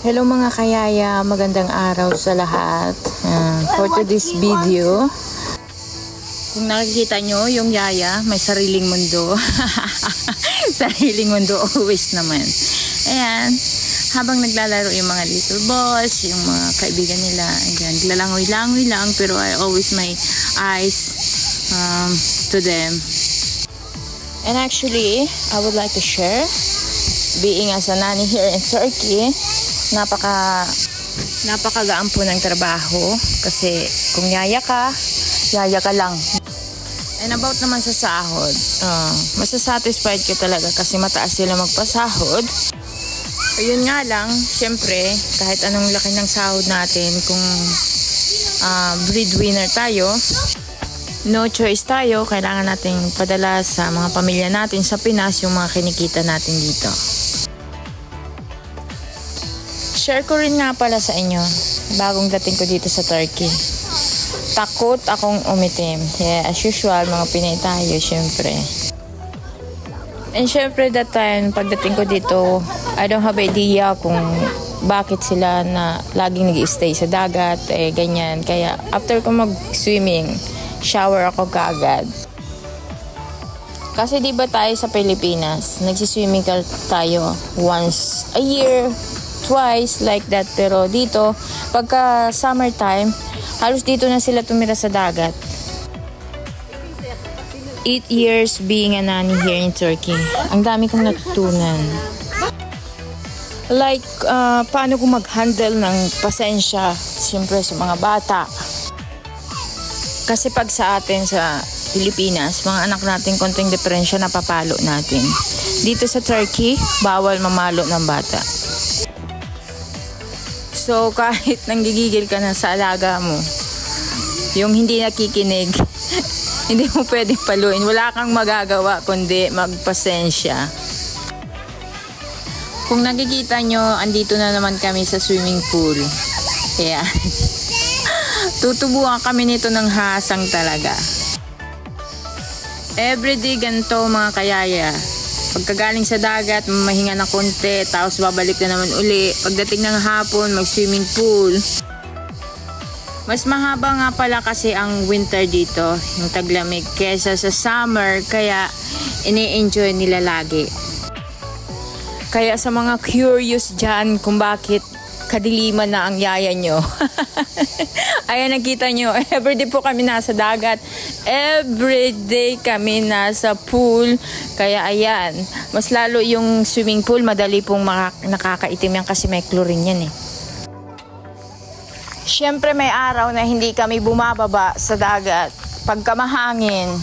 Hello mga kayaya, magandang araw sa lahat. For today's video, kung nakikita nyo, yung yaya may sariling mundo. Sariling mundo always naman. Ayan, habang naglalaro yung mga little boys, yung mga kaibigan nila, ayan, lalangoy-langoy lang, pero I always my eyes to them. And actually, I would like to share, being as a nanny here in Turkey, napakagaan po ng trabaho kasi kung yaya ka lang. And about naman sa sahod, masasatisfied ka talaga kasi mataas sila magpasahod. Ayun nga lang, syempre kahit anong laki ng sahod natin, kung breadwinner tayo, no choice tayo, kailangan nating padala sa mga pamilya natin sa Pinas yung mga kinikita natin dito. Share ko rin nga pala sa inyo, bagong dating ko dito sa Turkey. Takot akong umitim. Yeah, as usual, mga Pinay tayo, syempre. And syempre that time, pagdating ko dito, I don't have idea kung bakit sila na laging nag-stay sa dagat, ganyan. Kaya after ko mag-swimming, shower ako kaagad. Kasi di ba tayo sa Pilipinas, nagsiswimming tayo once a year, twice like that, pero dito pagka summertime halos dito na sila tumira sa dagat. 8 years being a nanny here in Turkey, ang dami kong natutunan, like paano ko mag-handle ng pasensya siyempre sa mga bata. Kasi pag sa atin sa Pilipinas, mga anak natin konting diferensya napapalo natin. Dito sa Turkey, bawal mamalo ng bata. So, kahit nanggigigil ka na sa alaga mo, yung hindi nakikinig, hindi mo pwedeng paluin. Wala kang magagawa kundi magpasensya. Kung nakikita nyo, andito na naman kami sa swimming pool. Kaya, tutubuan kami nito ng hasang talaga. Everyday ganito mga kayaya. Pagkagaling sa dagat, mahinga na konti, tapos babalik na naman uli. Pagdating ng hapon, mag-swimming pool. Mas mahaba nga pala kasi ang winter dito, yung taglamig, kesa sa summer, kaya ini-enjoy nila lagi. Kaya sa mga curious dyan kung bakit kadiliman na ang yaya nyo. Ayan, nakita nyo, everyday po kami nasa dagat. Everyday kami nasa pool. Kaya ayan, mas lalo yung swimming pool, madali pong nakakaitim yan kasi may chlorine yan eh. Siyempre may araw na hindi kami bumababa sa dagat. Pagka mahangin,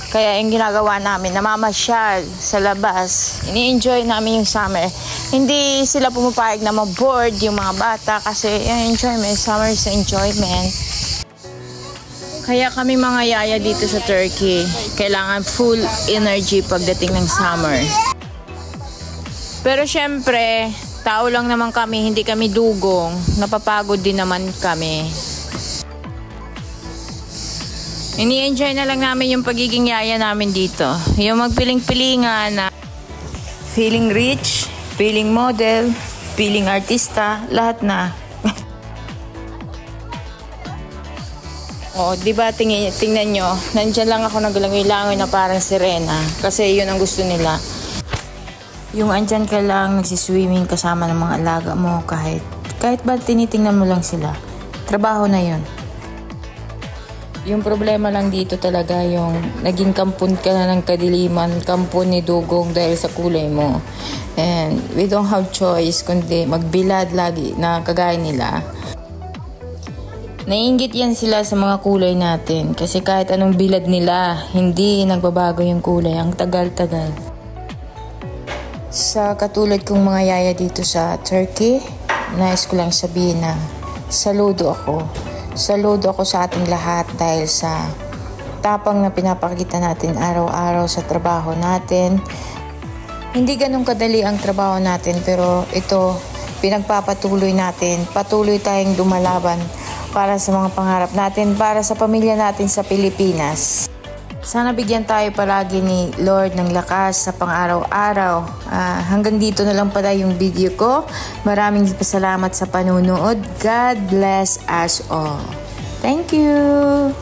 kaya yung ginagawa namin, namamasyal sa labas. Ini-enjoy namin yung summer. Hindi sila pumapayag na ma-board yung mga bata kasi yung enjoyment, summer is enjoyment. Kaya kami mga yaya dito sa Turkey, kailangan full energy pagdating ng summer. Pero syempre, tao lang naman kami, hindi kami dugong. Napapagod din naman kami. Ini-enjoy na lang namin yung pagiging yaya namin dito. Yung magpiling-pilingan na feeling rich, feeling model, feeling artista, lahat na. O, di ba tingnan nyo, nandyan lang ako naglangoy-langoy na parang sirena kasi yun ang gusto nila. Yung andyan ka lang, nagsiswimming kasama ng mga alaga mo kahit ba tinitingnan mo lang sila. Trabaho na yun. Yung problema lang dito talaga yung naging kampon ka na ng kadiliman, kampon ni Dugong dahil sa kulay mo. And we don't have choice kundi magbilad lagi na kagaya nila. Naiinggit yan sila sa mga kulay natin kasi kahit anong bilad nila, hindi nagbabago yung kulay. Ang tagal-tagal. Sa katulad kong mga yaya dito sa Turkey, nais ko lang sabihin na saludo ako. Saludo ako sa ating lahat dahil sa tapang na pinapakita natin araw-araw sa trabaho natin. Hindi ganun kadali ang trabaho natin pero ito pinagpapatuloy natin. Patuloy tayong dumalaban para sa mga pangarap natin, para sa pamilya natin sa Pilipinas. Sana bigyan tayo palagi ni Lord ng lakas sa pang-araw-araw. Hanggang dito na lang pala yung video ko. Maraming salamat sa panunood. God bless us all. Thank you!